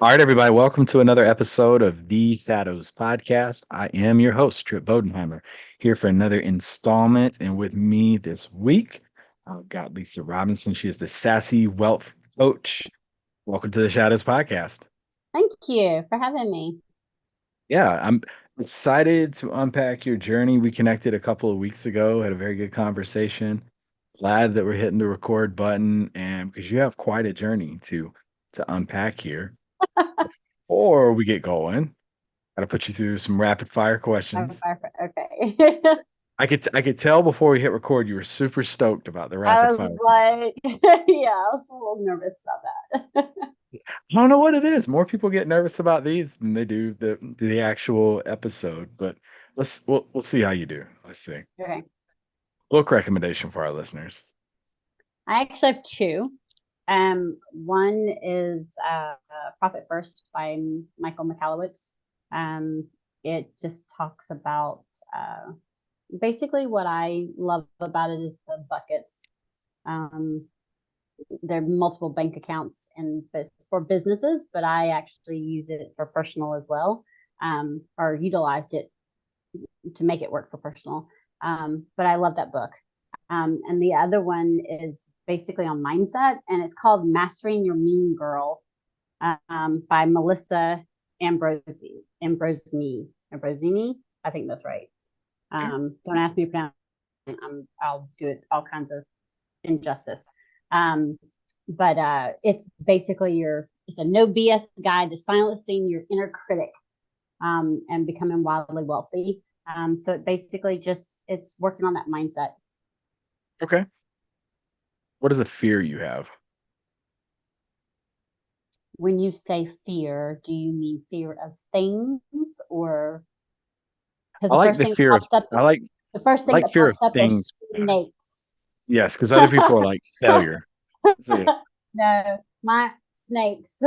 All right, everybody, welcome to another episode of The Shadows Podcast. I am your host, Trip Bodenheimer, here for another installment. And with me this week, I've got Lisa Robinson. She is the Sassy Wealth Coach. Welcome to the Shadows Podcast. Thank you for having me. Yeah, I'm excited to unpack your journey. We connected a couple of weeks ago, had a very good conversation. Glad that we're hitting the record button, and because you have quite a journey to unpack here. Before we get going, gotta put you through some rapid fire questions. Okay. I could tell before we hit record you were super stoked about the rapid I fire. was like, yeah, I was a little nervous about that. I don't know what it is. More people get nervous about these than they do the actual episode, but we'll see how you do. Let's see. Okay. Book recommendation for our listeners. I actually have two. One is Profit First by Michael Michalowicz. Um, it just talks about basically what I love about it is the buckets. Um, there are multiple bank accounts and for businesses, but I actually use it for personal as well, or utilized it to make it work for personal. But I love that book. And the other one is basically on mindset, and it's called Mastering Your Mean Girl by Melissa Ambrosini. I think that's right. Don't ask me to pronounce it. I'll do it all kinds of injustice. Um, but it's basically it's a no BS guide to silencing your inner critic and becoming wildly wealthy. So it basically it's working on that mindset. Okay. What is a fear you have? When you say fear, do you mean fear of things or because I like the fear of the first I thing like that fear of pops up are things. snakes. Yes, because other people are like failure. See. No, my snakes.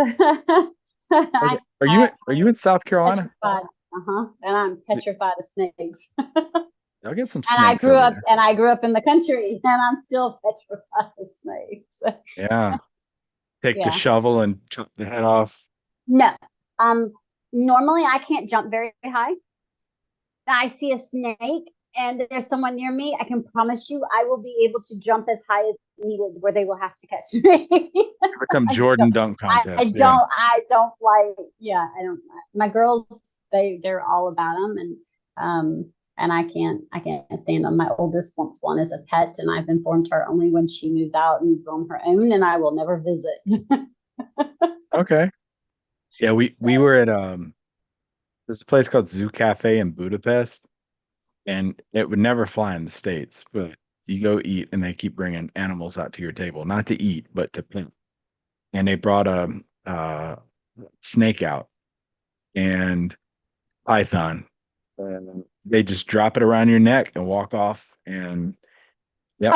Okay. I Are you in South Carolina? petrified. And I'm See, petrified of snakes. I'll get some snakes over there. And I grew up in the country and I'm still petrified of snakes. Yeah. Take the Yeah. shovel and chop the head off. No. Um Normally I can't jump very high. I see a snake and there's someone near me, I can promise you I will be able to jump as high as needed where they will have to catch me. Become I Jordan don't, dunk contest. Yeah. I don't like, yeah, I don't, my girls, they're all about them. And I can't stand them. My oldest wants one as a pet, and I've informed her only when she moves out and is on her own, and I will never visit. Okay. Yeah, So, we were at there's a place called Zoo Cafe in Budapest, and it would never fly in the States, but you go eat and they keep bringing animals out to your table, not to eat, but to pet. And they brought a snake out and python. And they just drop it around your neck and walk off. And yep,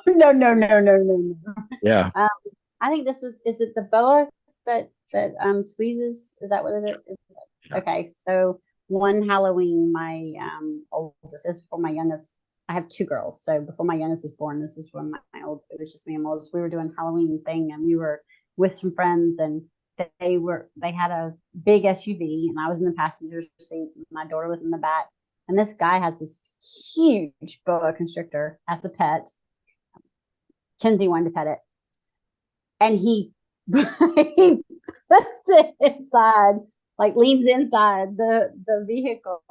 no, no, no, no, no, no. yeah. Um, I think is it the boa that squeezes? Is that what it is? Yeah. Okay, so one Halloween, my oldest is for my youngest. I have two girls, so before my youngest was born, this is when it was just me and my oldest. We were doing Halloween thing, and we were with some friends, and they had a big SUV, and I was in the passenger seat. My daughter was in the back, and this guy has this huge boa constrictor as a pet. Kenzie wanted to pet it, and he he puts it inside, like leans inside the vehicle.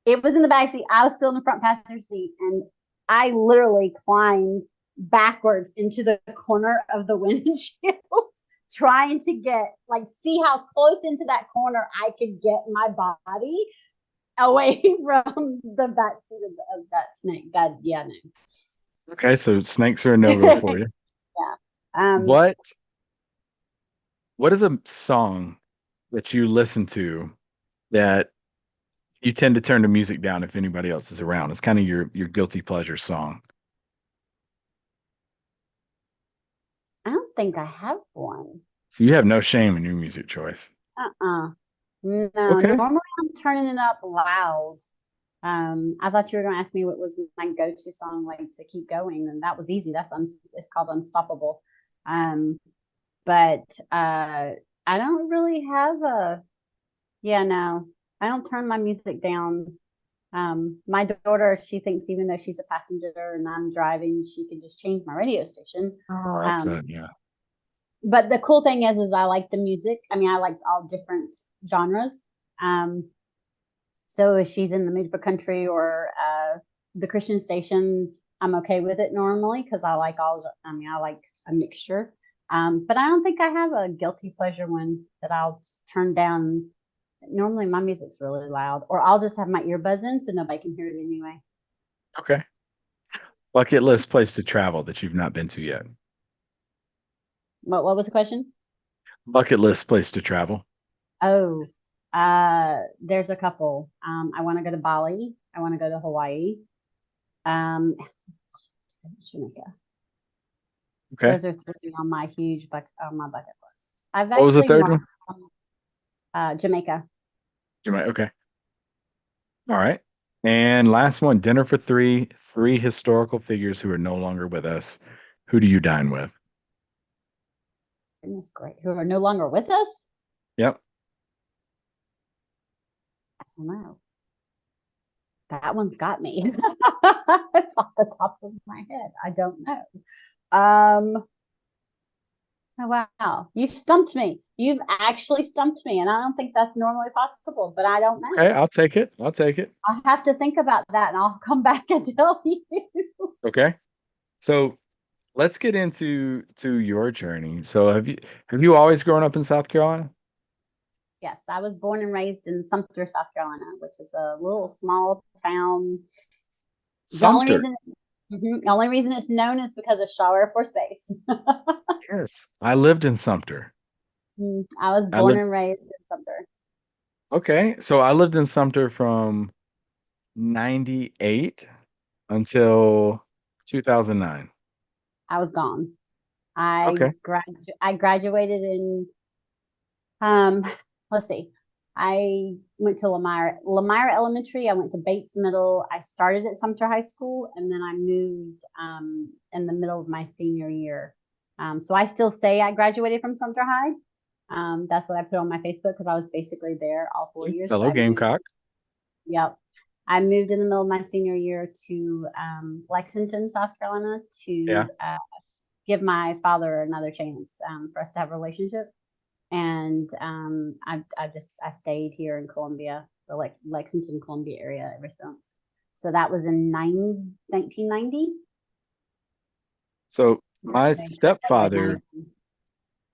It was in the back seat. I was still in the front passenger seat, and I literally climbed backwards into the corner of the windshield, trying to see how close into that corner I could get my body away from the back seat of that snake. That yeah, Okay, so snakes are a no-go no. for you. Yeah. Um, What what is a song that you listen to that you tend to turn the music down if anybody else is around? It's kind of your guilty pleasure song. I don't think I have one. So you have no shame in your music choice. Uh-uh. No, Okay. normally I'm turning it up loud. I thought you were going to ask me what was my go-to song like to keep going, and that was easy. It's called Unstoppable. Um, but I don't really have a, yeah, no, I don't turn my music down. My daughter, she thinks even though she's a passenger and I'm driving, she can just change my radio station. Oh, that's Um, yeah. but the cool thing is I like the music. I mean, I like all different genres. Um, so if she's in the mood for country or the Christian station, I'm okay with it normally because I like all. I mean, I like a mixture. But I don't think I have a guilty pleasure one that I'll turn down. Normally, my music's really loud, or I'll just have my earbuds in so nobody can hear it anyway. Okay. Bucket list place to travel that you've not been to yet. What was the question? Bucket list place to travel. Oh, there's a couple. I want to go to Bali. I want to go to Hawaii. Um, Jamaica. Okay. Those are three on my huge on my bucket list. I've What was the actually third marked one? Jamaica. Jamaica. Okay. All right. And last one, dinner for three, three historical figures who are no longer with us. Who do you dine with? Goodness great. Who are no longer with us? Yep. I don't know. That one's got me. It's off the top of my head. I don't know. Um, oh wow. You've stumped me. You've actually stumped me. And I don't think that's normally possible, but I don't Okay, know. I'll take it. I'll take it. I'll have to think about that and I'll come back and tell you. Okay. So let's get into your journey. So have you always grown up in South Carolina? Yes, I was born and raised in Sumter, South Carolina, which is a little small town. The only Sumter. reason the only reason it's known is because of Shaw Air Force Base. Yes. I lived in Sumter. I was I born lived and raised in Sumter. Okay. So I lived in Sumter from 98 until 2009. I was gone. Okay. I graduated in um let's see. I went to Lamar Elementary. I went to Bates Middle. I started at Sumter High School, and then I moved in the middle of my senior year. So I still say I graduated from Sumter High. That's what I put on my Facebook because I was basically there all 4 years. But Hello, I moved. Gamecock. Yep. I moved in the middle of my senior year to Lexington, South Carolina, Yeah. to give my father another chance for us to have a relationship. And I stayed here in Columbia, the Lexington, Columbia area ever since. So that was in 1990. So my I graduated in stepfather, 91.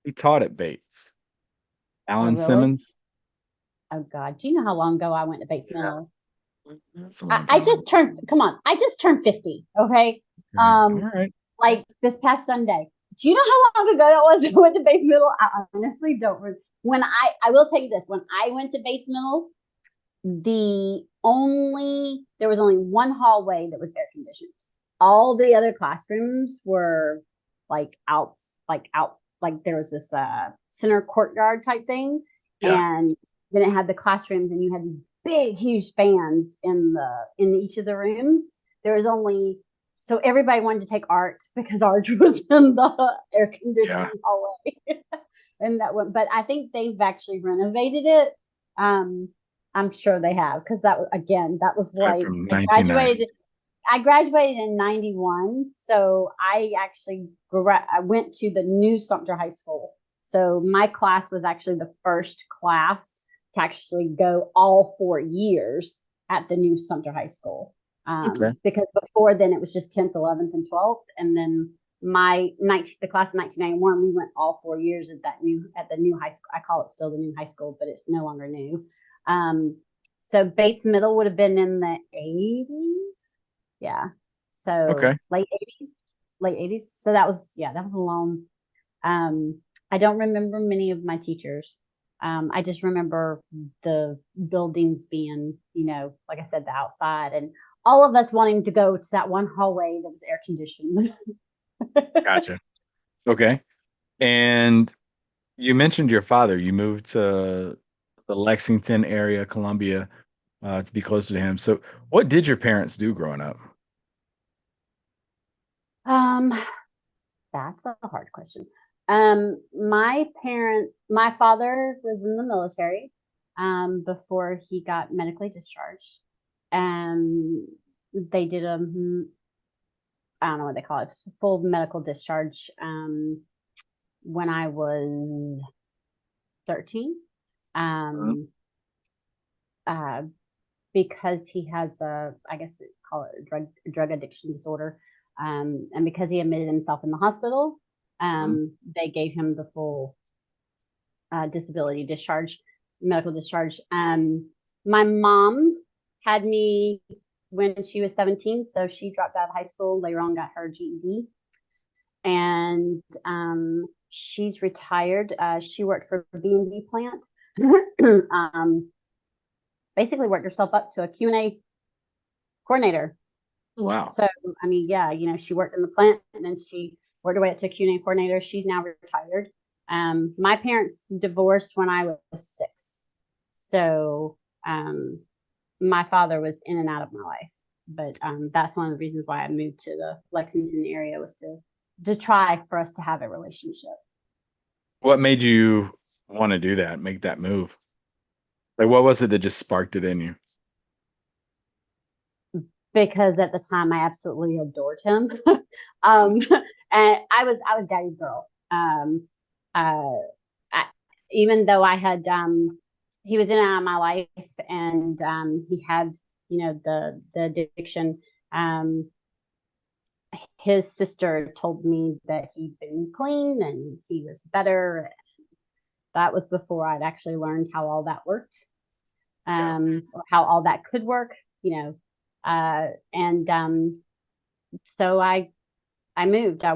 he taught at Bates. Oh, Alan really? Simmons. Oh, God. Do you know how long ago I went to Bates Yeah. Middle? That's a I, long I time. just turned, come on, I just turned 50. Okay. Okay. All right. Like this past Sunday. Do you know how long ago that was I went to Bates Middle? I honestly don't. When I will tell you this, when I went to Bates Middle, there was only one hallway that was air conditioned. All the other classrooms were like there was this center courtyard type thing, Yeah. and then it had the classrooms, and you had these big, huge fans in each of the rooms. There was only so everybody wanted to take art because art was in the air Yeah. conditioning hallway, and that one. But I think they've actually renovated it. Um, I'm sure they have because that was like From 1990. I graduated in 91, so I went to the new Sumter High School. So my class was actually the first class to actually go all 4 years at the new Sumter High School. Okay. Because before then it was just 10th, 11th, and 12th, and then the class of 1991 we went all 4 years at the new high school. I call it still the new high school, but it's no longer new. Um, so Bates Middle would have been in the 80s. Yeah. So Okay. late 80s. So that was a long. I don't remember many of my teachers. I just remember the buildings being, like I said, the outside and all of us wanting to go to that one hallway that was air conditioned. Gotcha. Okay. And you mentioned your father. You moved to the Lexington area, Columbia, to be closer to him. So, what did your parents do growing up? um, that's a hard question. My father was in the military before he got medically discharged. Um, they did I don't know what they call it, full medical discharge when I was 13. Uh, Um, uh, because he has I guess call it a drug addiction disorder, and because he admitted himself in the hospital, uh, they gave him the full disability discharge, medical discharge. My mom had me when she was 17, so she dropped out of high school. Later on, got her GED, and she's retired. She worked for a B&B plant. um, Basically worked herself up to a Q&A coordinator. wow. So, I mean, yeah, she worked in the plant and then she worked her way up to a Q&A coordinator. She's now retired. My parents divorced when I was 6. So, my father was in and out of my life. But that's one of the reasons why I moved to the Lexington area, was to try for us to have a relationship. What made you want to do that, make that move? Like, what was it that just sparked it in you? Because at the time I absolutely adored him. Uh, And I was daddy's girl. Uh, I, Even though I had he was in and out of my life, and he had the addiction. Um, his sister told me that he'd been clean and he was better. That was before I'd actually learned how all that worked, yeah. or how all that could work. And so I moved. I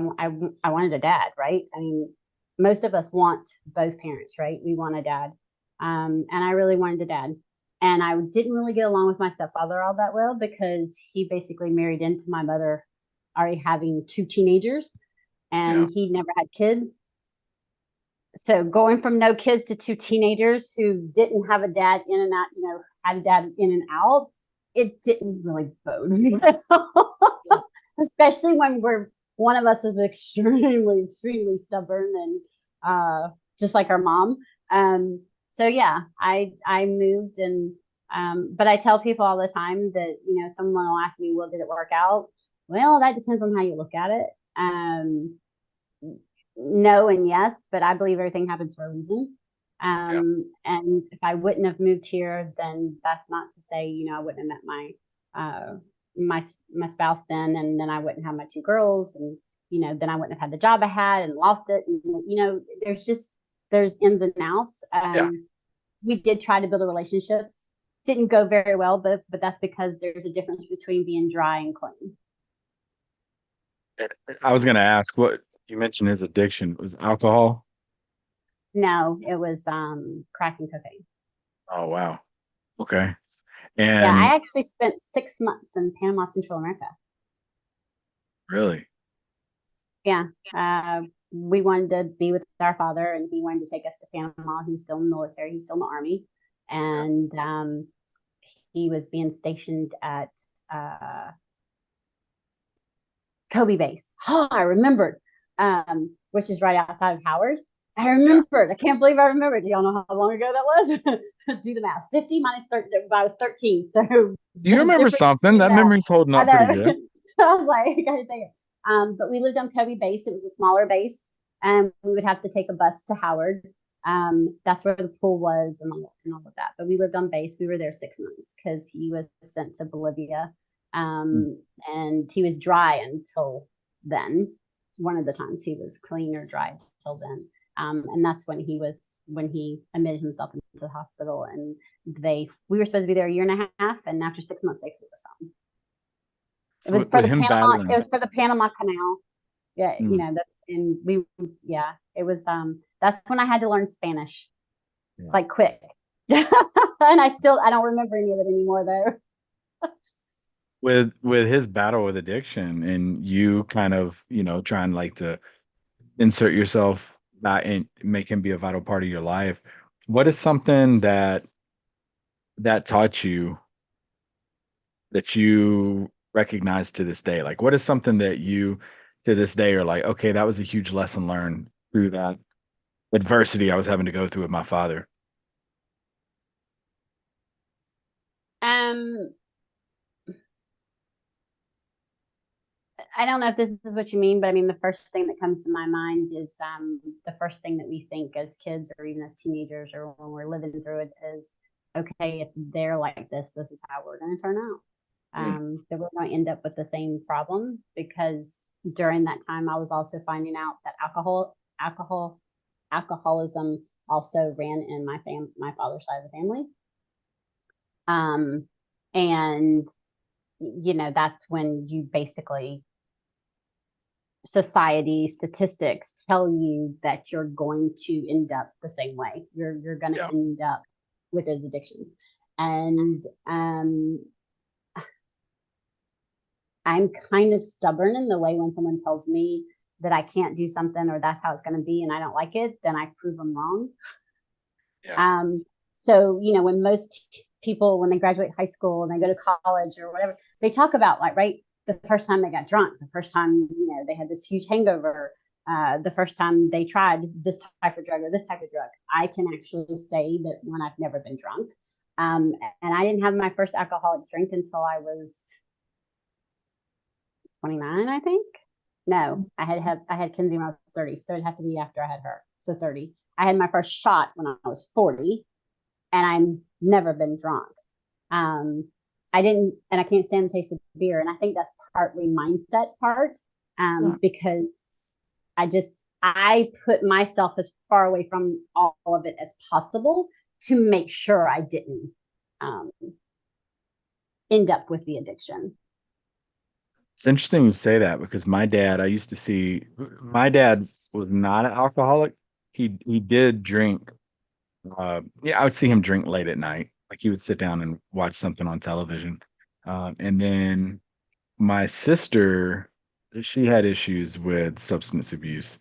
wanted a dad, right? I mean, most of us want both parents, right? We want a dad. And I really wanted a dad. And I didn't really get along with my stepfather all that well, because he basically married into my mother already having 2 teenagers, Yeah. and he never had kids. So going from no kids to 2 teenagers who didn't have a dad in and out, had a dad in and out, it didn't really bode well. Especially when one of us is extremely stubborn, and just like our mom. So yeah, I moved, and but I tell people all the time that someone will ask me, well, did it work out? Well, that depends on how you look at it. No and yes, but I believe everything happens for a reason. Yeah. And if I wouldn't have moved here, then that's not to say I wouldn't have met uh, my spouse then, and then I wouldn't have my 2 girls, and then I wouldn't have had the job I had and lost it. And, there's ins and outs. Yeah. We did try to build a relationship. Didn't go very well, but that's because there's a difference between being dry and clean. I was gonna ask what you mentioned his addiction was alcohol. No, it was crack and cocaine. Oh wow. Okay. Yeah, And I actually spent 6 months in Panama, Central America. really, Yeah. We wanted to be with our father, and he wanted to take us to Panama. He was still in the military, he was still in the army. yeah. And he was being stationed at uh, Kobe Base. Oh, I remembered, which is right outside of Howard. I Yeah. remembered. I can't believe I remembered. Do y'all know how long ago that was? Do the math. 50 minus 30. I was 13. So You the remember difference something? between That that. memory's holding I up pretty know. good. I was like, I got to think. But we lived on Kobe Base. It was a smaller base, and we would have to take a bus to Howard. That's where the pool was, and all of that. But we lived on base. We were there 6 months because he was sent to Bolivia, Mm. and he was dry until then. One of the times he was clean or dry until then. And that's when he admitted himself into the hospital, and we were supposed to be there a year and a half, and after 6 months they flew us home. It So was with, for with the him Panama. It battling, was for the Panama Canal. Yeah, mm, and we, yeah, it was. That's when I had to learn Spanish, yeah. like quick. And I don't remember any of it anymore though. With his battle with addiction and you kind of, trying like to insert yourself back and make him be a vital part of your life. What is something that taught you that you recognize to this day? Like, what is something that you to this day are like, okay, that was a huge lesson learned through that adversity I was having to go through with my father. Um, I don't know if this is what you mean, but I mean, the first thing that comes to my mind is the first thing that we think as kids or even as teenagers or when we're living through it is, okay, if they're like this is how we're going to turn out. Mm. That we're going to end up with the same problem because during that time, I was also finding out that alcoholism also ran in my father's side of the family. And that's when you basically society statistics tell you that you're going to end up the same way. You're going to Yeah. end up with those addictions, and I'm kind of stubborn in the way when someone tells me that I can't do something or that's how it's going to be, and I don't like it, then I prove them wrong. Yeah. So when most people when they graduate high school and they go to college or whatever, they talk about like right the first time they got drunk, the first time they had this huge hangover, the first time they tried this type of drug or this type of drug. I can actually say that when I've never been drunk, and I didn't have my first alcoholic drink until I was 29, I think. No, I had Kinsey when I was 30, so it'd have to be after I had her. So 30. I had my first shot when I was 40, and I've never been drunk. I didn't, and I can't stand the taste of beer. And I think that's partly mindset part, Yeah. because I put myself as far away from all of it as possible to make sure I didn't um, end up with the addiction. It's interesting you say that because my dad, I used to see my dad was not an alcoholic. He did drink. Yeah, I would see him drink late at night. Like he would sit down and watch something on television. And then my sister, she had issues with substance abuse,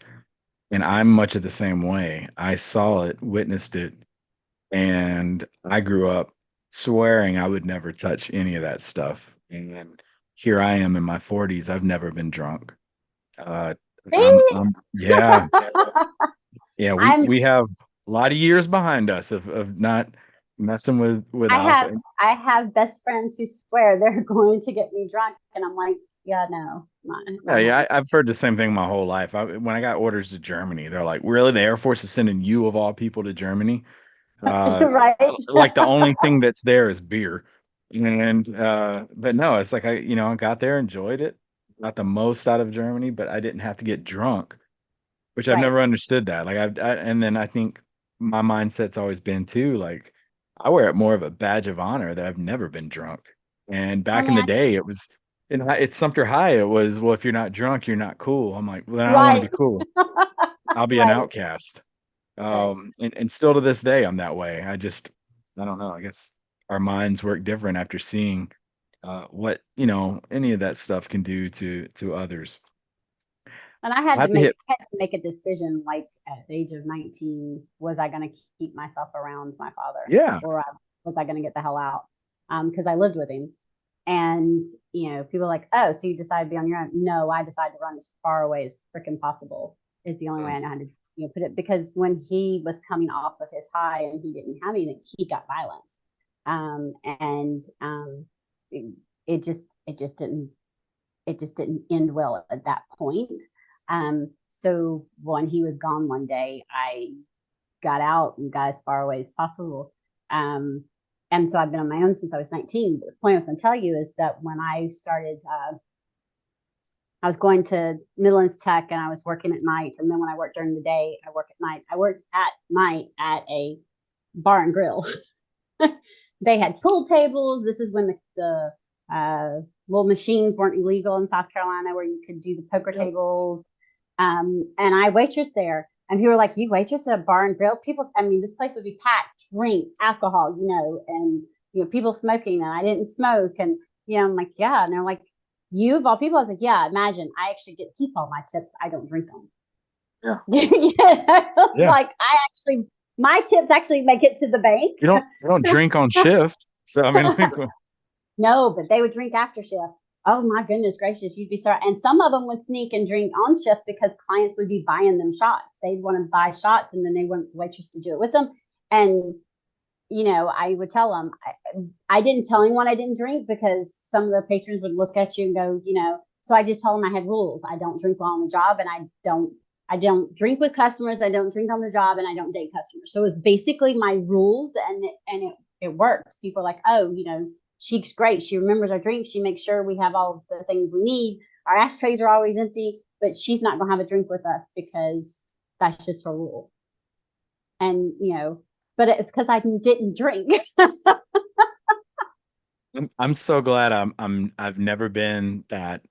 and I'm much of the same way. I saw it, witnessed it, and I grew up swearing I would never touch any of that stuff. And here I am in my 40s. I've never been drunk. Uh, yeah, yeah. We I'm we have a lot of years behind us of not messing with I have alcohol. I have best friends who swear they're going to get me drunk, and I'm like, yeah, no, Yeah, not yeah. happening. I've heard the same thing my whole life. When I got orders to Germany, they're like, "Really? The Air Force is sending you of all people to Germany?" Uh, Right? like the only thing that's there is beer. And but no, it's like I got there, enjoyed it, got the most out of Germany, but I didn't have to get drunk, which I've Right. never understood that. Like and then I think my mindset's always been too, like I wear it more of a badge of honor that I've never been drunk. And Let back me in the ask. day, it was it's Sumter High. It was, well, if you're not drunk, you're not cool. I'm like, well, then I don't want to Right. be cool. I'll be an Right. outcast. Right. And still to this day, I'm that way. I don't know. I guess our minds work different after seeing what, any of that stuff can do to others. And I I have to hit, had to make a decision like at the age of 19, was I going to keep myself around my father, yeah. or was I going to get the hell out? Because I lived with him. And, people are like, oh, so you decided to be on your own. No, I decided to run as far away as freaking possible. Is the only way Mm. I know how to put it. Because when he was coming off of his high and he didn't have anything, he got violent. And it, it just didn't end well at that point. So when he was gone one day, I got out and got as far away as possible. Um, and so I've been on my own since I was 19. But the point I was going to tell you is that when I started, I was going to Midlands Tech and I was working at night. And then when I worked during the day, I work at night. I worked at night at a bar and grill. They had pool tables. This is when little machines weren't illegal in South Carolina, where you could do the poker Yep. tables. And I waitress there, and people were like, "You waitress at a bar and grill?" People, I mean, this place would be packed, drink, alcohol, and people smoking, and I didn't smoke, and I'm like, "Yeah," and they're like, "You of all people?" I was like, "Yeah." Imagine I actually get to keep all my tips. I don't drink them. Yeah. Yeah. Like I actually, my tips actually make it to the bank. You don't drink on shift. So I mean, like, No, but they would drink after shift. Oh my goodness gracious, you'd be sorry. And some of them would sneak and drink on shift because clients would be buying them shots. They'd want to buy shots and then they want the waitress to do it with them. And I would tell them, I didn't tell anyone I didn't drink because some of the patrons would look at you and go, so I just told them I had rules. I don't drink while on the job, and I don't drink with customers. I don't drink on the job, and I don't date customers. So it was basically my rules, and it worked. People are like, oh, she's great. She remembers our drinks. She makes sure we have all of the things we need. Our ashtrays are always empty, but she's not going to have a drink with us because that's just her rule. And, but it's because I didn't drink. I'm so glad I've never been that.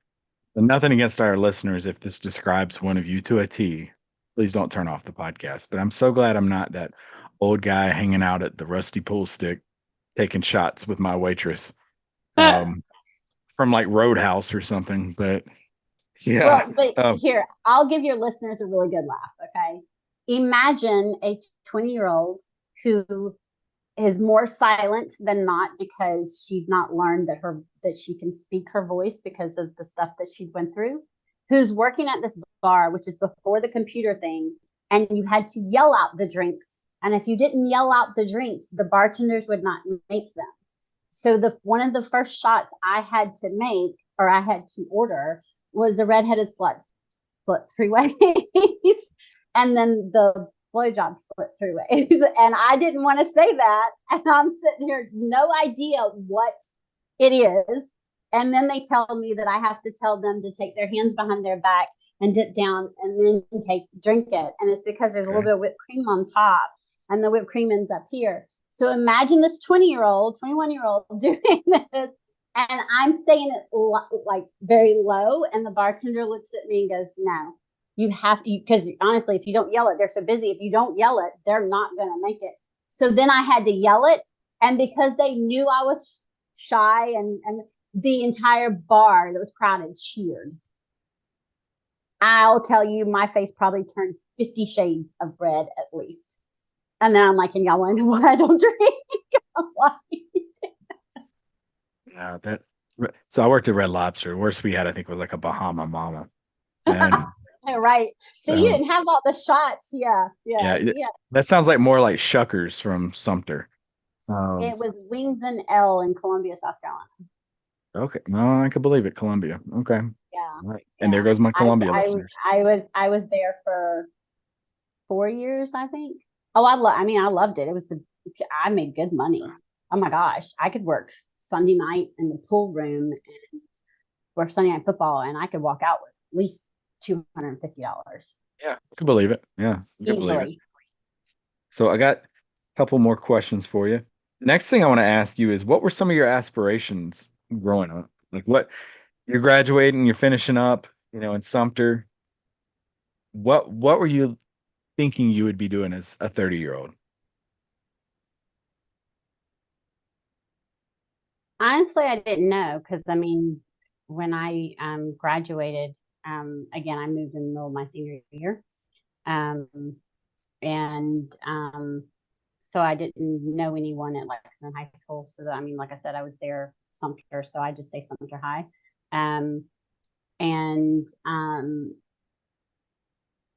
And nothing against our listeners if this describes one of you to a T. Please don't turn off the podcast. But I'm so glad I'm not that old guy hanging out at the rusty pool stick taking shots with my waitress from like Roadhouse or something. But yeah. Well, but here, I'll give your listeners a really good laugh. Okay. Imagine a 20-year-old who is more silent than not because she's not learned that she can speak her voice because of the stuff that she went through, who's working at this bar, which is before the computer thing, and you had to yell out the drinks. And if you didn't yell out the drinks, the bartenders would not make them. So one of the first shots I had to make, or I had to order, was the redheaded slut split three ways. And then the blowjob split three ways. And I didn't want to say that. And I'm sitting here, no idea what it is. And then they tell me that I have to tell them to take their hands behind their back and dip down and then drink it. And it's because there's a little bit of whipped cream on top and the whipped cream ends up here. So imagine this 20-year-old, 21-year-old doing this. And I'm saying it like very low. And the bartender looks at me and goes, no, you have to, because honestly, if you don't yell it, they're so busy. If you don't yell it, they're not going to make it. So then I had to yell it. And because they knew I was shy and the entire bar that was crowded cheered. I'll tell you, my face probably turned 50 shades of red at least. And then I'm like, and y'all want to know why I don't drink? Yeah, so I worked at Red Lobster. Worst we had, I think, was like a Bahama Mama. And right. So you didn't have all the shots. Yeah. That sounds like more like Shuckers from Sumter. It was Wings and L in Columbia, South Carolina. Okay. No, I could believe it. Columbia. Okay. Yeah. Right. And there goes my Columbia listeners. I was there for 4 years, I think. Oh, I loved it. I made good money. Oh my gosh. I could work Sunday night in the pool room and work Sunday night football, and I could walk out with at least $250. Yeah, I could believe it. Yeah, I could believe it. Easily. So I got a couple more questions for you. The next thing I want to ask you is, what were some of your aspirations growing up? Like what you're graduating, you're finishing up, in Sumter. What were you thinking you would be doing as a 30-year-old? Honestly, I didn't know because when I graduated, again, I moved in the middle of my senior year. Um, and so I didn't know anyone at Lexington High School. So like I said, I was there Sumter, so I just say Sumter High. And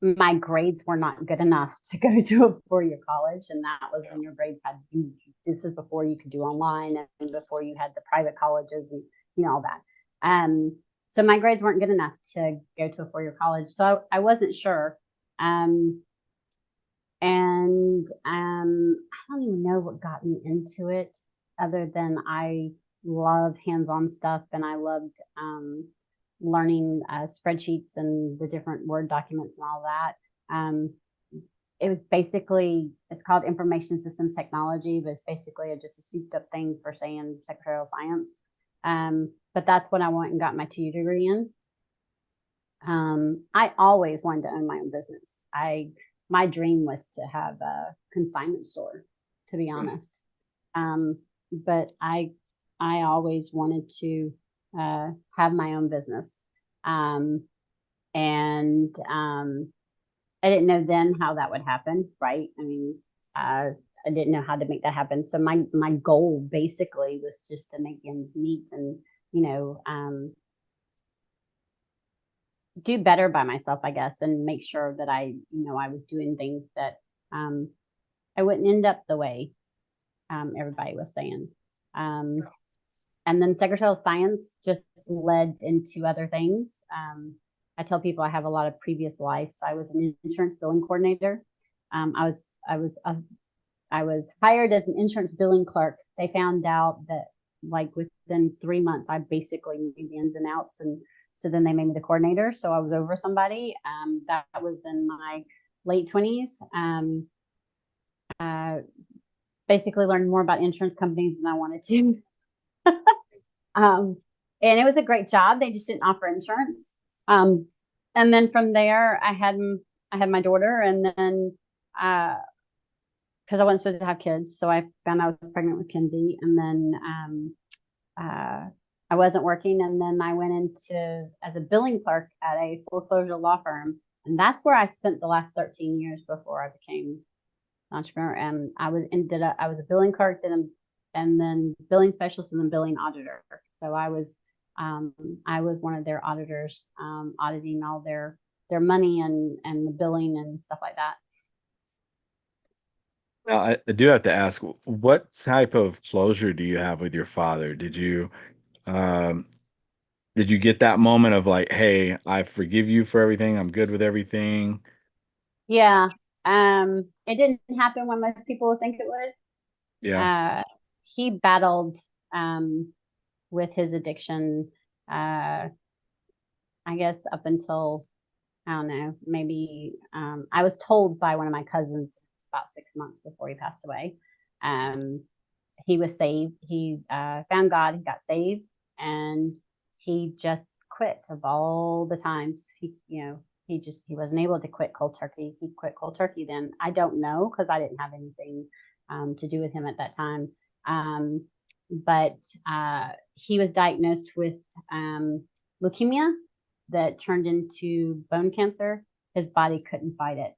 my grades were not good enough to go to a 4-year college, and that was when your grades this is before you could do online and before you had the private colleges and all that. So my grades weren't good enough to go to a 4-year college, so I wasn't sure. And I don't even know what got me into it, other than I love hands-on stuff and I loved learning spreadsheets and the different Word documents and all that. It was basically, it's called information systems technology, but it's basically just a souped up thing for saying secretarial science. But that's what I went and got my 2 degree in. I always wanted to own my own business. My dream was to have a consignment store, to be honest. But I always wanted to have my own business. And I didn't know then how that would happen, right? I didn't know how to make that happen. So my goal basically was just to make ends meet and, do better by myself, I guess, and make sure that I was doing things that um, I wouldn't end up the way everybody was saying. Um, and then secretarial science just led into other things. I tell people I have a lot of previous lives. I was an insurance billing coordinator. I was hired as an insurance billing clerk. They found out that like within 3 months, I basically knew the ins and outs, and so then they made me the coordinator. So I was over somebody. That was in my late 20s. Uh, Basically learned more about insurance companies than I wanted to. um, and it was a great job. They just didn't offer insurance. Um, and then from there, I had my daughter, and then because I wasn't supposed to have kids, so I found I was pregnant with Kinsey, and then uh, I wasn't working, and then I went into as a billing clerk at a foreclosure law firm, and that's where I spent the last 13 years before I became an entrepreneur. And I was a billing clerk, and then billing specialist, and then billing auditor. So I was one of their auditors, auditing all their money and the billing and stuff like that. Now, I do have to ask, what type of closure do you have with your father? Um, did you get that moment of like, hey, I forgive you for everything. I'm good with everything. Yeah. It didn't happen when most people would think it would. Yeah. He battled with his addiction, uh, I guess up until, I don't know, maybe I was told by one of my cousins about 6 months before he passed away. Um, he was saved. He found God. He got saved, and he just quit of all the times. He wasn't able to quit cold turkey. He quit cold turkey. Then I don't know because I didn't have anything to do with him at that time. Um, but he was diagnosed with leukemia that turned into bone cancer. His body couldn't fight it.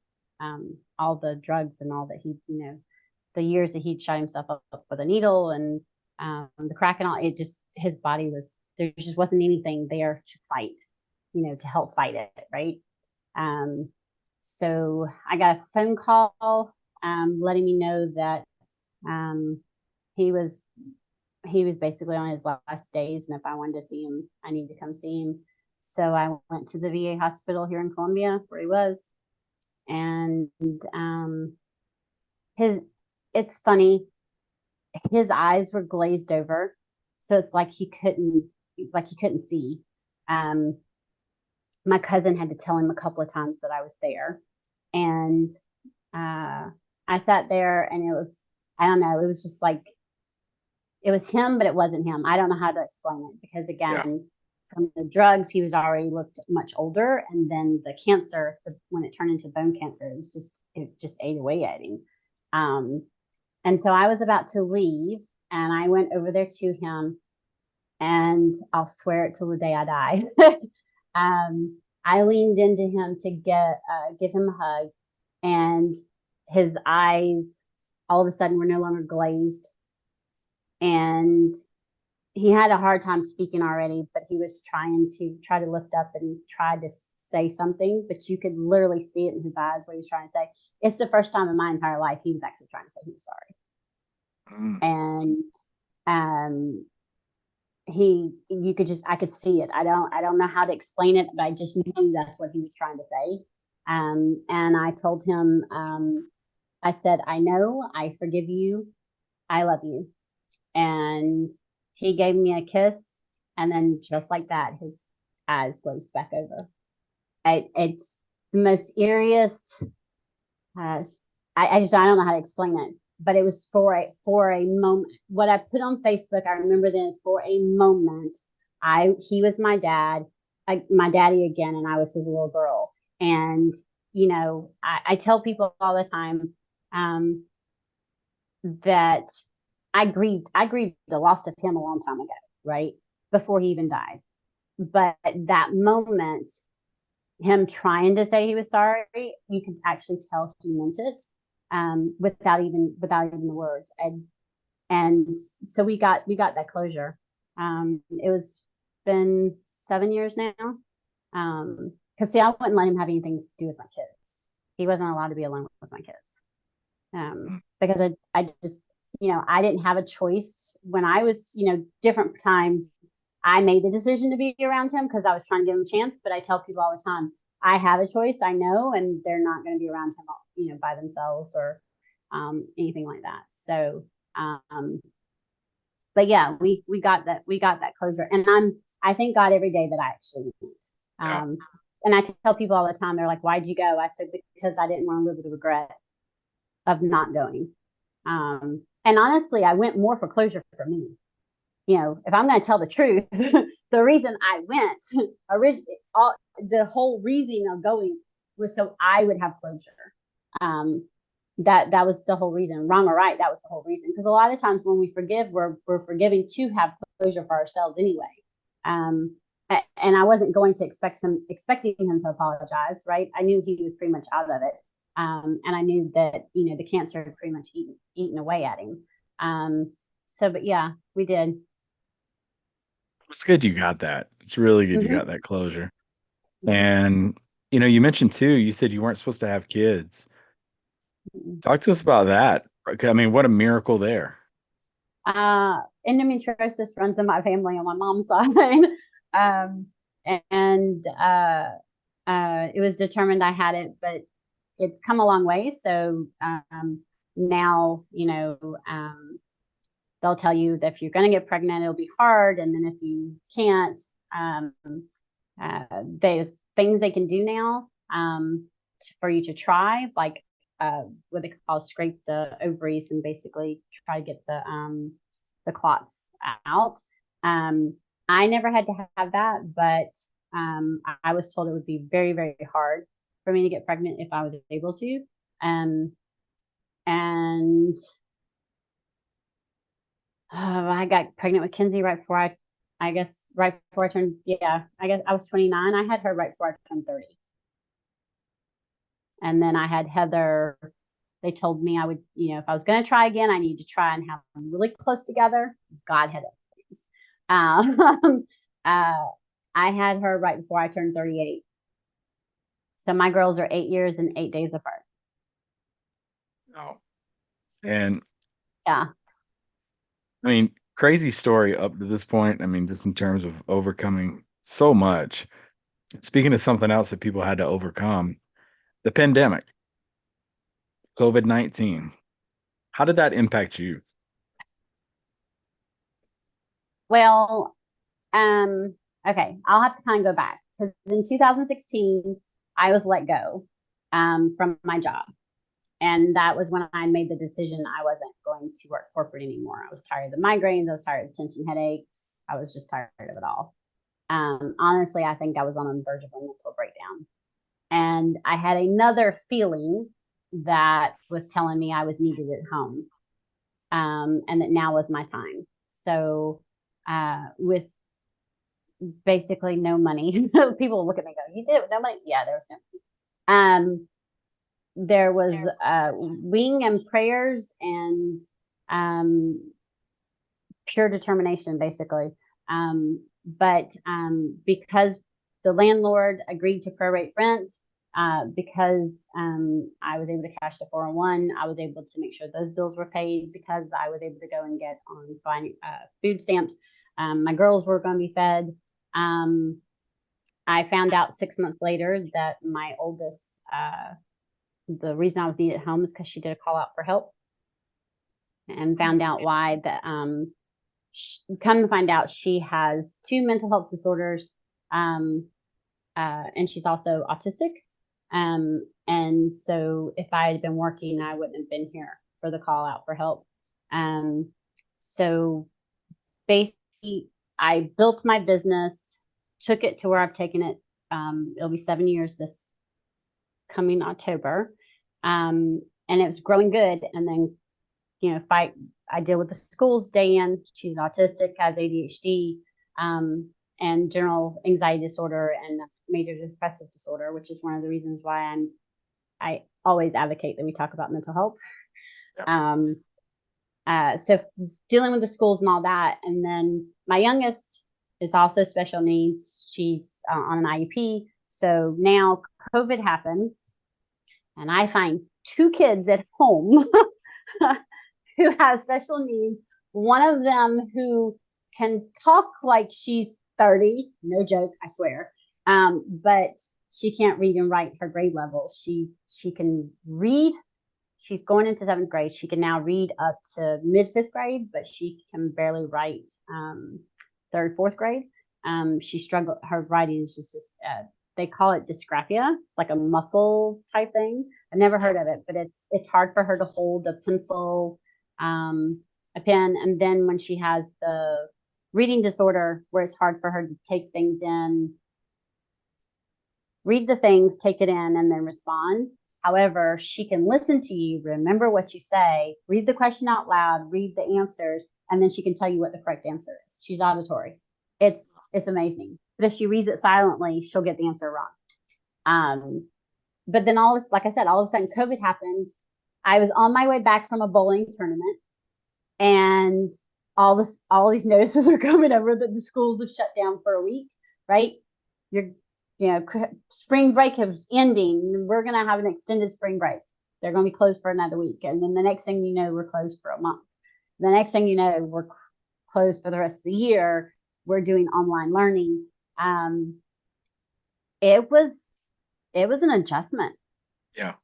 All the drugs and all that the years that he'd shot himself up with a needle and the crack and all, his body there just wasn't anything there to fight, to help fight it, right? Um, so I got a phone call letting me know that um, he was he was basically on his last days, and if I wanted to see him, I needed to come see him. So I went to the VA hospital here in Columbia where he was, and his it's funny, his eyes were glazed over, so it's like he couldn't see. Um, my cousin had to tell him a couple of times that I was there, and I sat there, and I don't know, it was just like it was him, but it wasn't him. I don't know how to explain it because Yeah. again, from the drugs, he was already looked much older, and then the cancer, when it turned into bone cancer, it just ate away at him. Um, and so I was about to leave, and I went over there to him, and I'll swear it till the day I die. I leaned into him to give him a hug, and his eyes all of a sudden were no longer glazed, and he had a hard time speaking already, but he was try to lift up and try to say something, but you could literally see it in his eyes what he was trying to say. It's the first time in my entire life he was actually trying to say he was sorry. Mm. And I could see it. I don't know how to explain it, but I just knew that's what he was trying to say. And I told him, I said, I know, I forgive you, I love you. And he gave me a kiss, and then just like that, his eyes glazed back over. It's the most eeriest. I don't know how to explain it, but it was for a moment. What I put on Facebook, I remember then, is for a moment. He was my dad, my daddy again, and I was his little girl. And I tell people all the time um, that I grieved the loss of him a long time ago, right? Before he even died. But that moment, him trying to say he was sorry, you could actually tell he meant it, without even the words. And so we got that closure. It was been 7 years now. because see, I wouldn't let him have anything to do with my kids. He wasn't allowed to be alone with my kids. Because I just, I didn't have a choice when I was, different times. I made the decision to be around him because I was trying to give him a chance. But I tell people all the time, I have a choice. I know, and they're not going to be around him, by themselves or anything like that. So, but yeah, we got that closure, and I thank God every day that I actually went. Yeah. And I tell people all the time, they're like, "Why'd you go?" I said, "Because I didn't want to live with the regret of not going." And honestly, I went more for closure for me. If I'm going to tell the truth, the reason I went, the whole reason of going was so I would have closure. That was the whole reason. Wrong or right, that was the whole reason. Because a lot of times when we forgive, we're forgiving to have closure for ourselves anyway. And I wasn't going to expecting him to apologize, right? I knew he was pretty much out of it. And I knew that, the cancer had pretty much eaten away at him. But yeah, we did. It's good you got that. It's really good you Mm-hmm. got that closure. Mm-hmm. And you mentioned too, you said you weren't supposed to have kids. Talk to us about that. I mean, what a miracle there. Endometriosis runs in my family on my mom's side. um, and it was determined I had it, but it's come a long way. So now, they'll tell you that if you're going to get pregnant, it'll be hard. And then if you can't, um, there's things they can do now for you to try, like what they call scrape the ovaries and basically try to get the clots out. I never had to have that, but I was told it would be very, very hard for me to get pregnant if I was able to. And I got pregnant with Kinsey right before I guess right before I turned, yeah, I guess I was 29. I had her right before I turned 30. And then I had Heather. They told me I would, if I was going to try again, I needed to try and have them really close together. God had other plans. I had her right before I turned 38. So my girls are 8 years and 8 days apart. Oh. And Yeah. I mean, crazy story up to this point. I mean, just in terms of overcoming so much. Speaking of something else that people had to overcome, the pandemic, COVID-19. How did that impact you? Well, um, okay, I'll have to kind of go back because in 2016, I was let go from my job. And that was when I made the decision I wasn't going to work corporate anymore. I was tired of the migraines. I was tired of the tension headaches. I was just tired of it all. Honestly, I think I was on the verge of a mental breakdown. And I had another feeling that was telling me I was needed at home and that now was my time. So, with basically no money, people look at me and go, "You did it with no money?" Yeah, there was no money. There was wing and prayers and um, pure determination, basically. But because the landlord agreed to prorate rent, because I was able to cash the 401, I was able to make sure those bills were paid because I was able to go and get on food stamps. My girls were going to be fed. I found out 6 months later that my oldest, the reason I was needed at home is because she did a call out for help and found out why that come to find out she has two mental health disorders and she's also autistic and so if I had been working I wouldn't have been here for the call out for help. So basically I built my business, took it to where I've taken it. It'll be 7 years this coming October. And it was growing good. And then, I deal with the schools day in. She's autistic, has ADHD, and general anxiety disorder and major depressive disorder, which is one of the reasons why I always advocate that we talk about mental health. So dealing with the schools and all that. And then my youngest is also special needs. She's on an IEP. So now COVID happens, and I find two kids at home who have special needs. One of them who can talk like she's 30, no joke, I swear. But she can't read and write her grade level. She can read. She's going into seventh grade. She can now read up to mid fifth grade, but she can barely write third, fourth grade. She struggled. Her writing is just they call it dysgraphia. It's like a muscle type thing. I've never heard of it, but it's hard for her to hold a pencil, a pen, and then when she has the reading disorder, where it's hard for her to take things in, read the things, take it in, and then respond. However, she can listen to you, remember what you say, read the question out loud, read the answers, and then she can tell you what the correct answer is. She's auditory. It's amazing. But if she reads it silently, she'll get the answer wrong. But then like I said, all of a sudden COVID happened. I was on my way back from a bowling tournament, and all these notices are coming over that the schools have shut down for a week, right? Spring break is ending. We're going to have an extended spring break. They're going to be closed for another week. And then the next thing you know, we're closed for a month. The next thing you know, we're closed for the rest of the year. We're doing online learning. It was an adjustment. Yeah.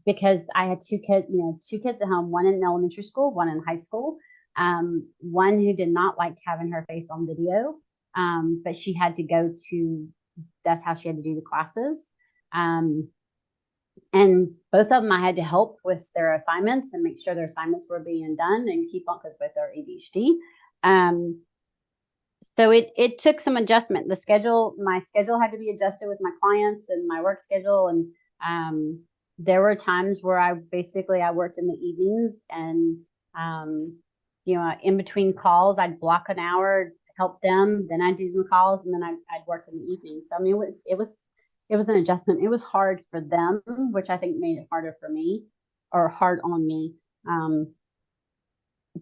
Because I had two kids at home, one in elementary school, one in high school. One who did not like having her face on video, but she had to go to, that's how she had to do the classes. And both of them, I had to help with their assignments and make sure their assignments were being done and keep up with their ADHD. So it took some adjustment. My schedule had to be adjusted with my clients and my work schedule. And there were times where I worked in the evenings, and in between calls, I'd block an hour, help them, then I'd do the calls, and then I'd work in the evening. So I mean, it was an adjustment. It was hard for them, which I think made it harder for me, or hard on me.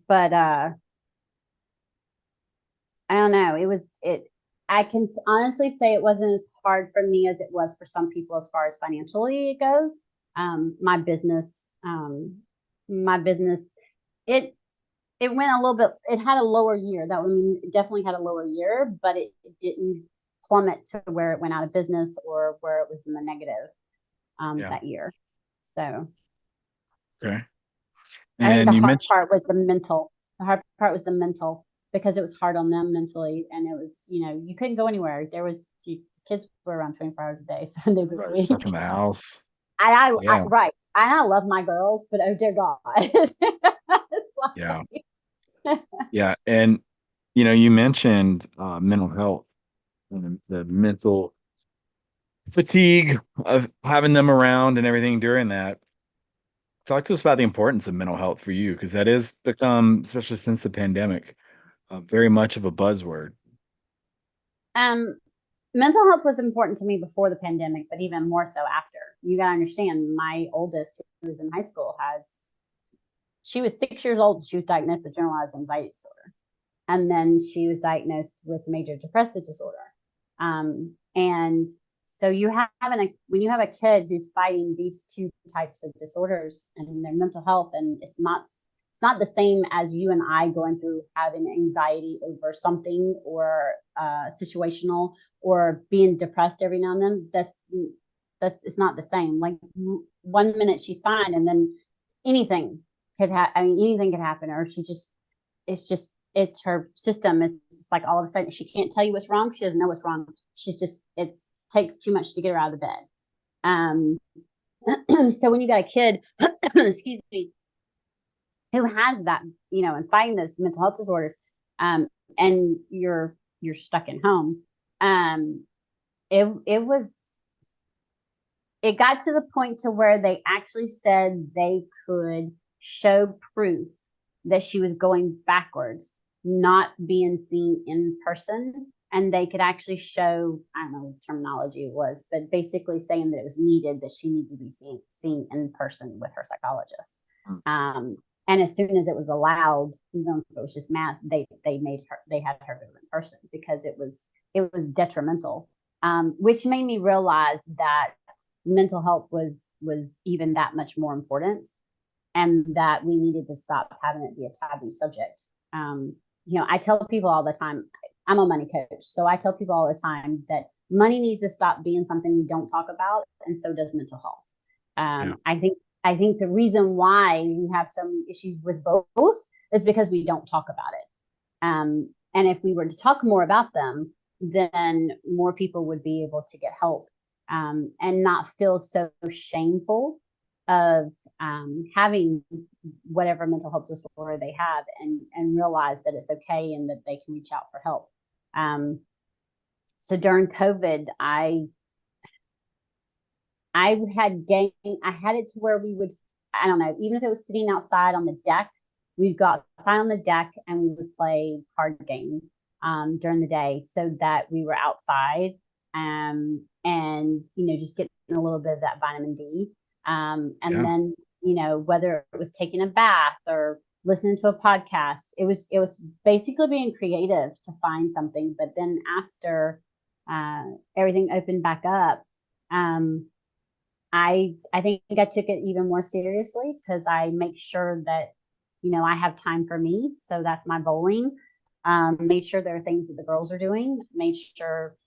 But I don't know. I can honestly say it wasn't as hard for me as it was for some people as far as financially it goes. My business, it went a little bit, it had a lower year. It definitely had a lower year, but it didn't plummet to where it went out of business or where it was in the negative that year. So Okay. I think And the you hard mentioned, part was the mental. The hard part was the mental, because it was hard on them mentally, and it was, you couldn't go anywhere. Kids were around 24 hours a day, 7 days a week. stuck in the house. Right. I love my girls, but oh dear God. It's Yeah. like, Yeah. And, you mentioned mental health and the mental fatigue of having them around and everything during that. Talk to us about the importance of mental health for you, because that has become, especially since the pandemic, very much of a buzzword. um, mental health was important to me before the pandemic, but even more so after. You got to understand, my oldest, who was in high school, she was 6 years old. She was diagnosed with generalized anxiety disorder. And then she was diagnosed with major depressive disorder. And so when you have a kid who's fighting these two types of disorders and their mental health, and it's not the same as you and I going through having anxiety over something, or situational, or being depressed every now and then. It's not the same. Like, 1 minute she's fine, and then anything could happen, or it's her system. It's just like all of a sudden she can't tell you what's wrong. She doesn't know what's wrong. It takes too much to get her out of the bed. So when you got a kid, excuse me, who has that, and fighting those mental health disorders, and you're stuck at home, it got to the point to where they actually said they could show proof that she was going backwards, not being seen in person. And they could actually show, I don't know what the terminology was, but basically saying that it was needed, that she needed to be seen in person with her psychologist. And as soon as it was allowed, even if it was just mass, they had her go in person, because it was detrimental. which made me realize that mental health was even that much more important, and that we needed to stop having it be a taboo subject. I tell people all the time, I'm a money coach, so I tell people all the time that money needs to stop being something we don't talk about, and so does mental health. Yeah. I think the reason why we have some issues with both is because we don't talk about it. And if we were to talk more about them, then more people would be able to get help, and not feel so shameful of having whatever mental health disorder they have, and realize that it's okay and that they can reach out for help. So during COVID, I had it to where we would, I don't know, even if it was sitting outside on the deck, we'd go outside on the deck and we would play card game during the day, so that we were outside, and just getting a little bit of that vitamin D. And Yeah. then, whether it was taking a bath or listening to a podcast, it was basically being creative to find something. But then after everything opened back up, I think I took it even more seriously, because I make sure that I have time for me. So that's my bowling. Made sure there are things that the girls are doing. Made sure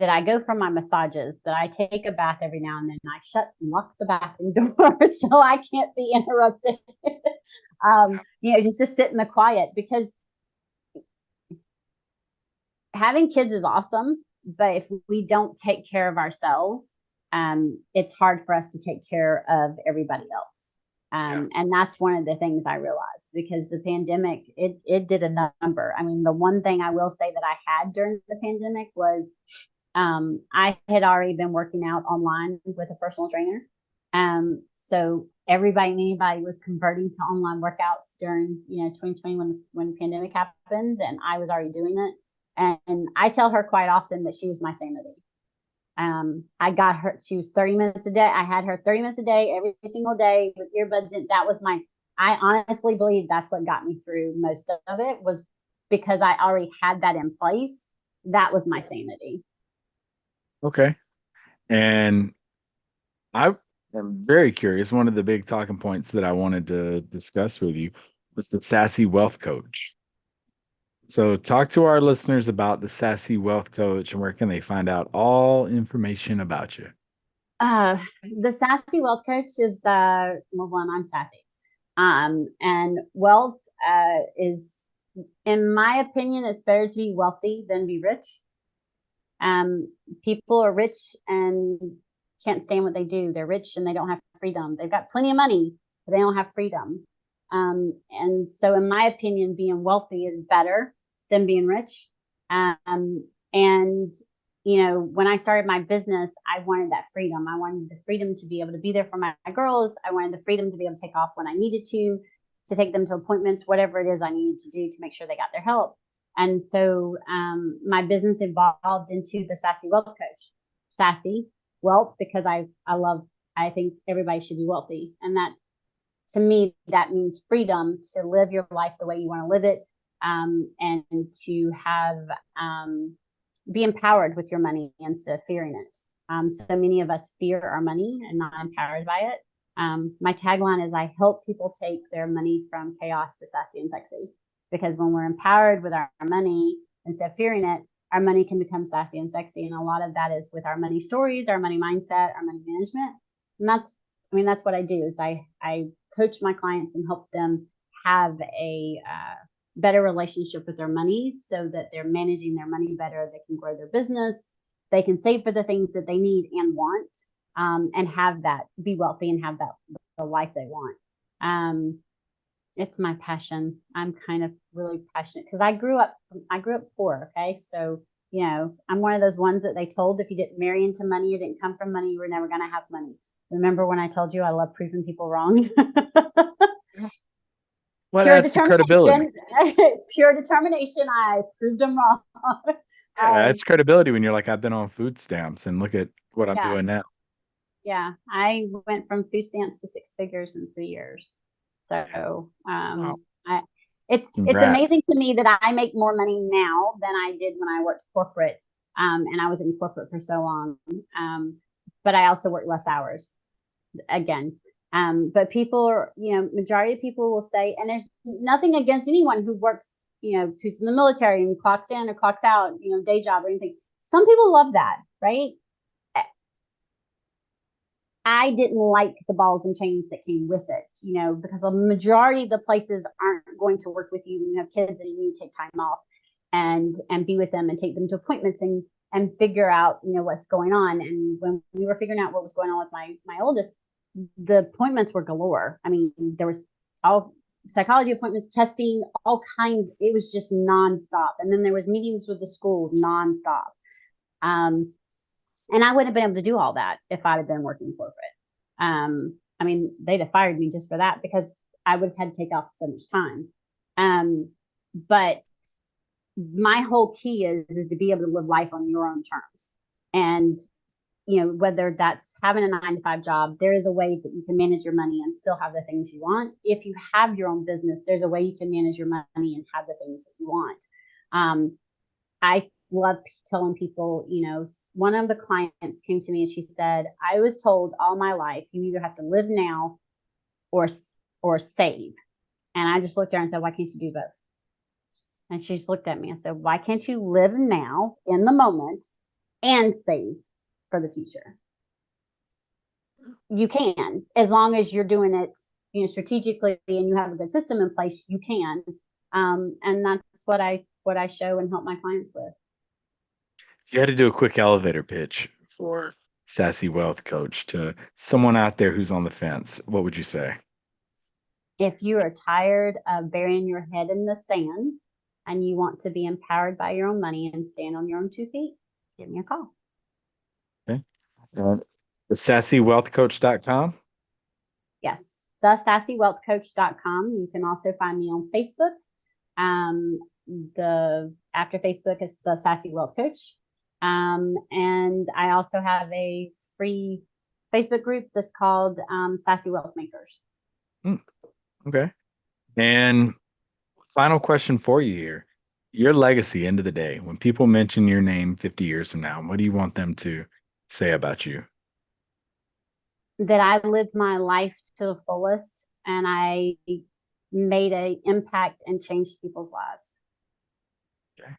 that I go for my massages. That I take a bath every now and then. I shut and lock the bathroom door so I can't be interrupted. Just to sit in the quiet, because having kids is awesome, but if we don't take care of ourselves, it's hard for us to take care of everybody else. Yeah. And that's one of the things I realized, because the pandemic, it did a number. I mean, the one thing I will say that I had during the pandemic was, I had already been working out online with a personal trainer. So everybody and anybody was converting to online workouts during 2020, when the pandemic happened, and I was already doing it. And I tell her quite often that she was my sanity. I got her, she was 30 minutes a day. I had her 30 minutes a day, every single day, with earbuds in. I honestly believe that's what got me through most of it, was because I already had that in place. That was my sanity. Okay. And I am very curious. One of the big talking points that I wanted to discuss with you was the Sassy Wealth Coach. So, talk to our listeners about the Sassy Wealth Coach and where can they find out all information about you? The Sassy Wealth Coach is, well, one, I'm sassy. And wealth is, in my opinion, it's better to be wealthy than be rich. People are rich and can't stand what they do. They're rich and they don't have freedom. They've got plenty of money, but they don't have freedom. And so, in my opinion, being wealthy is better than being rich. And when I started my business, I wanted that freedom. I wanted the freedom to be able to be there for my girls. I wanted the freedom to be able to take off when I needed to take them to appointments, whatever it is I needed to do to make sure they got their help. And so my business evolved into the Sassy Wealth Coach. Sassy wealth, because I think everybody should be wealthy. And that, to me, that means freedom to live your life the way you want to live it, and to have, be empowered with your money instead of fearing it. So many of us fear our money and not empowered by it. My tagline is, I help people take their money from chaos to sassy and sexy. Because when we're empowered with our money, instead of fearing it, our money can become sassy and sexy. And a lot of that is with our money stories, our money mindset, our money management. And that's what I do, is I coach my clients and help them have a better relationship with their money, so that they're managing their money better. They can grow their business. They can save for the things that they need and want, and have that, be wealthy and have that, the life they want. It's my passion. I'm kind of really passionate, because I grew up poor. Okay. So, I'm one of those ones that they told, if you didn't marry into money or didn't come from money, you were never going to have money. Remember when I told you I love proving people wrong? Well, Pure that's the credibility. determination. Pure determination. I proved them wrong. Yeah, it's credibility when you're like, I've been on food stamps and look at what I'm Yeah. doing now. Yeah. I went from food stamps to six figures in 3 years. So, Wow. It's Congrats. amazing to me that I make more money now than I did when I worked corporate. And I was in corporate for so long. But I also work less hours again. But people are, majority of people will say, and there's nothing against anyone who works, who's in the military and clocks in or clocks out, day job or anything. Some people love that, right? I didn't like the balls and chains that came with it, because a majority of the places aren't going to work with you when you have kids and you need to take time off and be with them and take them to appointments and figure out, what's going on. And when we were figuring out what was going on with my oldest, the appointments were galore. I mean, there was all psychology appointments, testing, all kinds. It was just nonstop. And then there was meetings with the school nonstop. And I wouldn't have been able to do all that if I'd have been working corporate. I mean, they'd have fired me just for that because I would have had to take off so much time. But my whole key is to be able to live life on your own terms. And, whether that's having a 9-to-5 job, there is a way that you can manage your money and still have the things you want. If you have your own business, there's a way you can manage your money and have the things that you want. I love telling people, one of the clients came to me and she said, I was told all my life, you either have to live now or save. And I just looked at her and said, why can't you do both? And she just looked at me and said, why can't you live now in the moment and save for the future? You can, as long as you're doing it, strategically and you have a good system in place, you can. And that's what I show and help my clients with. If you had to do a quick elevator pitch for Sassy Wealth Coach to someone out there who's on the fence, what would you say? If you are tired of burying your head in the sand and you want to be empowered by your own money and stand on your own 2 feet, give me a call. Okay. And the sassywealthcoach.com. Yes, thesassywealthcoach.com. You can also find me on Facebook. The after Facebook is the Sassy Wealth Coach. And I also have a free Facebook group that's called Sassy Wealth Makers. Okay. And final question for you here. Your legacy, end of the day, when people mention your name 50 years from now, what do you want them to say about you? That I lived my life to the fullest and I made an impact and changed people's lives. Okay.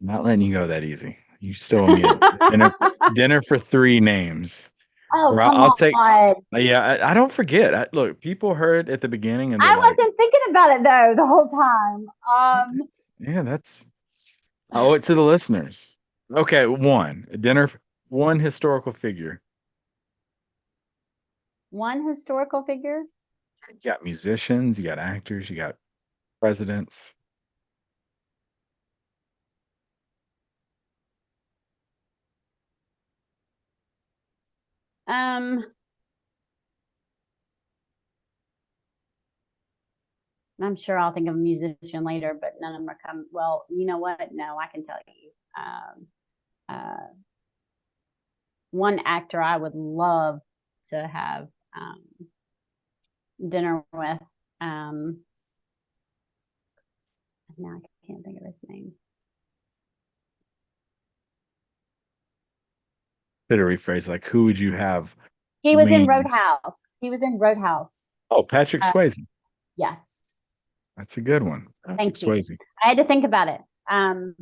Not letting you go that easy. You still owe me dinner for 3 names. Oh, Or come I'll take. on. Yeah, I don't forget. Look, people heard at the beginning and they're I like, wasn't thinking about it though the whole time. yeah, that's. I owe it to the listeners. Okay, one historical figure. One historical figure. You got musicians, you got actors, you got presidents. Um, I'm sure I'll think of a musician later, but none of them are coming. Well, you know what? No, I can tell you. One actor I would love to have dinner with. Now I can't think of his name. Better rephrase, like, who would you have He was in wings? Roadhouse. He was in Roadhouse. Oh, Patrick Swayze. Yes. That's a good one. Patrick Thank you. Swayze. I had to think about it.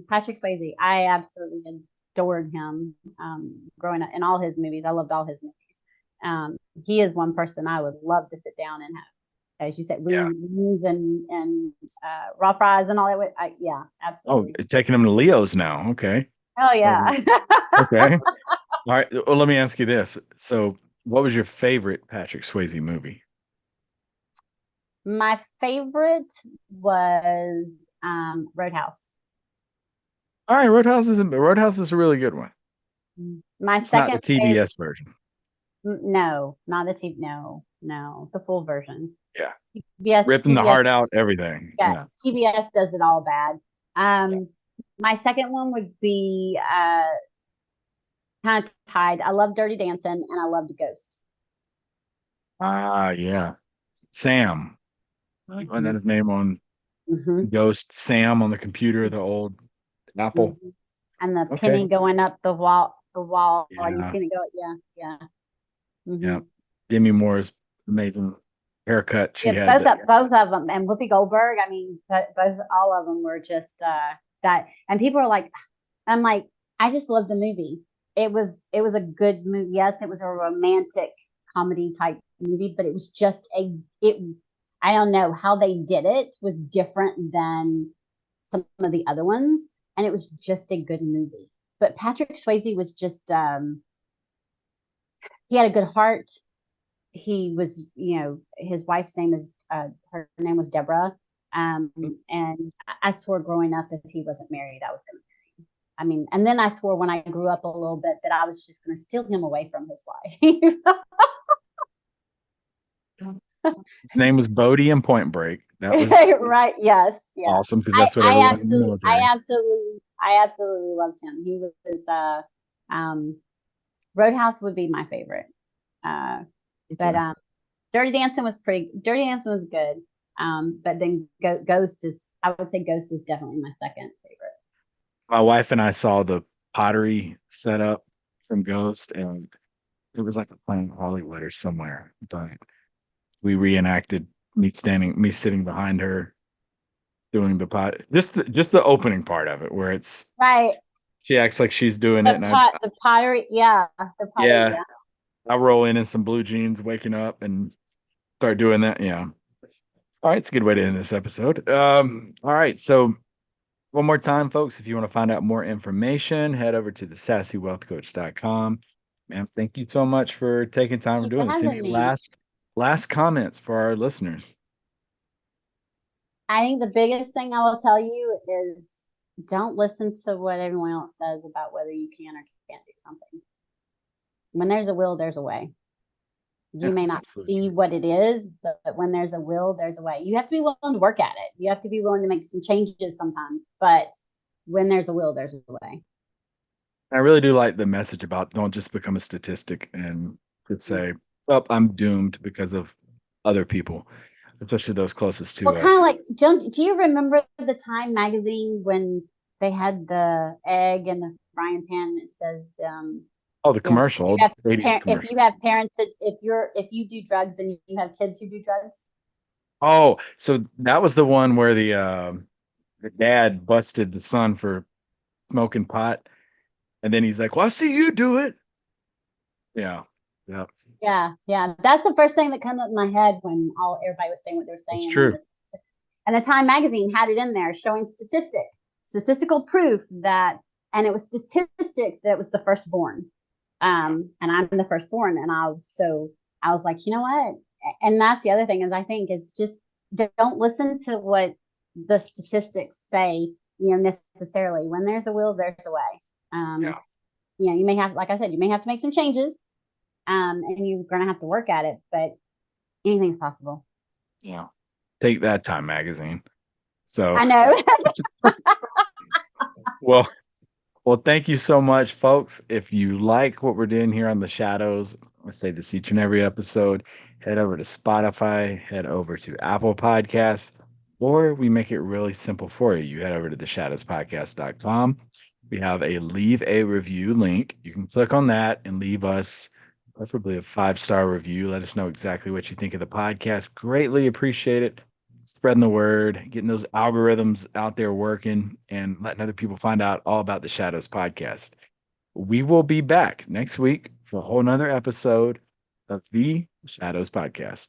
Patrick Swayze. I absolutely adored him growing up in all his movies. I loved all his movies. He is one person I would love to sit down and have, as you said, Yeah. wings and raw fries and all that. Yeah, Oh, absolutely. taking them to Leo's now. Okay. Oh yeah. Okay. All right. Well, let me ask you this. So, what was your favorite Patrick Swayze movie? My favorite was Roadhouse. All right, Roadhouse is a really good one. My It's not the second favorite, TBS version. no, not the TV. No, the full version. Yeah. Yes, Ripping the TBS. heart out, everything. Yeah, Yeah. TBS does it all bad. Yeah. My second one would be kind of tied. I love Dirty Dancing and I loved Ghost. Ah, yeah. Sam. I like that his name on. Hmm. Ghost Sam on the computer, the old Apple. Hmm. And the Okay. penny going up the wall, and you Yeah. seen it go. Yeah, yeah. Yeah. Hmm. Demi Moore's amazing haircut. She Yeah, had both of them, and Whoopi Goldberg. I mean, both all of them were just that. And people are like, I'm like, I just love the movie. It was a good movie. Yes, it was a romantic comedy type movie, but it was just a it. I don't know how they did it was different than some of the other ones, and it was just a good movie. But Patrick Swayze was just he had a good heart. He was, his wife's name is her name was Deborah. And I swore growing up if he wasn't married, I was gonna. I mean, and then I swore when I grew up a little bit that I was just gonna steal him away from his wife. his name was Bodie in Point Break. That was Right? Yes, yeah. awesome because I that's what I everyone in the absolutely military. I absolutely loved him. He was um Roadhouse would be my favorite. Uh, but Okay. Dirty Dancing was good. But then Ghost is, I would say Ghost is definitely my second favorite. My wife and I saw the pottery setup from Ghost, and it was like a Planet Hollywood or somewhere. But we reenacted me sitting behind her doing the pot, just the opening part of it, where it's Right. she acts like she's doing it, The and the pottery, yeah, the pottery, yeah, yeah. I roll in some blue jeans, waking up, and start doing that. Yeah. All right, it's a good way to end this episode. All right, so one more time, folks, if you want to find out more information, head over to the sassywealthcoach.com. Ma'am, thank you so much for taking time Thank for you for doing this. Any having me. last comments for our listeners? I think the biggest thing I will tell you is don't listen to what everyone else says about whether you can or can't do something. When there's a will, there's a way. You Yeah, may not absolutely see true. what it is, but when there's a will, there's a way. You have to be willing to work at it. You have to be willing to make some changes sometimes, but when there's a will, there's a way. I really do like the message about don't just become a statistic and just say, "Oh, I'm doomed because of other people, especially those closest Well, to kind of us." like, do you remember the Time magazine when they had the egg and the frying pan? It says, Oh, the if commercial, you old have 80s if you commercial. have parents that if you do drugs and you have kids who do drugs. Oh, so that was the one where the dad busted the son for smoking pot, and then he's like, "Well, I see you do it." Yeah, yeah, Yeah, yeah. That's the first thing that comes up in my head when all everybody was saying what they were that's saying. true. And the Time magazine had it in there showing statistical proof that, and it was statistics that it was the firstborn. And I'm the firstborn, and I was like, you know what? And that's the other thing is I think is just don't listen to what the statistics say, necessarily. When there's a will, there's a way. Yeah, You may have, like I said, you may have to make some changes, and you're going to have to work at it, but anything's possible. yeah. Take that, Time magazine. So, I know. well, thank you so much, folks. If you like what we're doing here on the Shadows, I say this each and every episode, head over to Spotify, head over to Apple Podcasts, or we make it really simple for you. You head over to theshadowspodcast.com. We have a leave a review link. You can click on that and leave us preferably a 5-star review. Let us know exactly what you think of the podcast. Greatly appreciate it. Spreading the word, getting those algorithms out there working, and letting other people find out all about the Shadows podcast. We will be back next week for a whole nother episode of the Shadows podcast.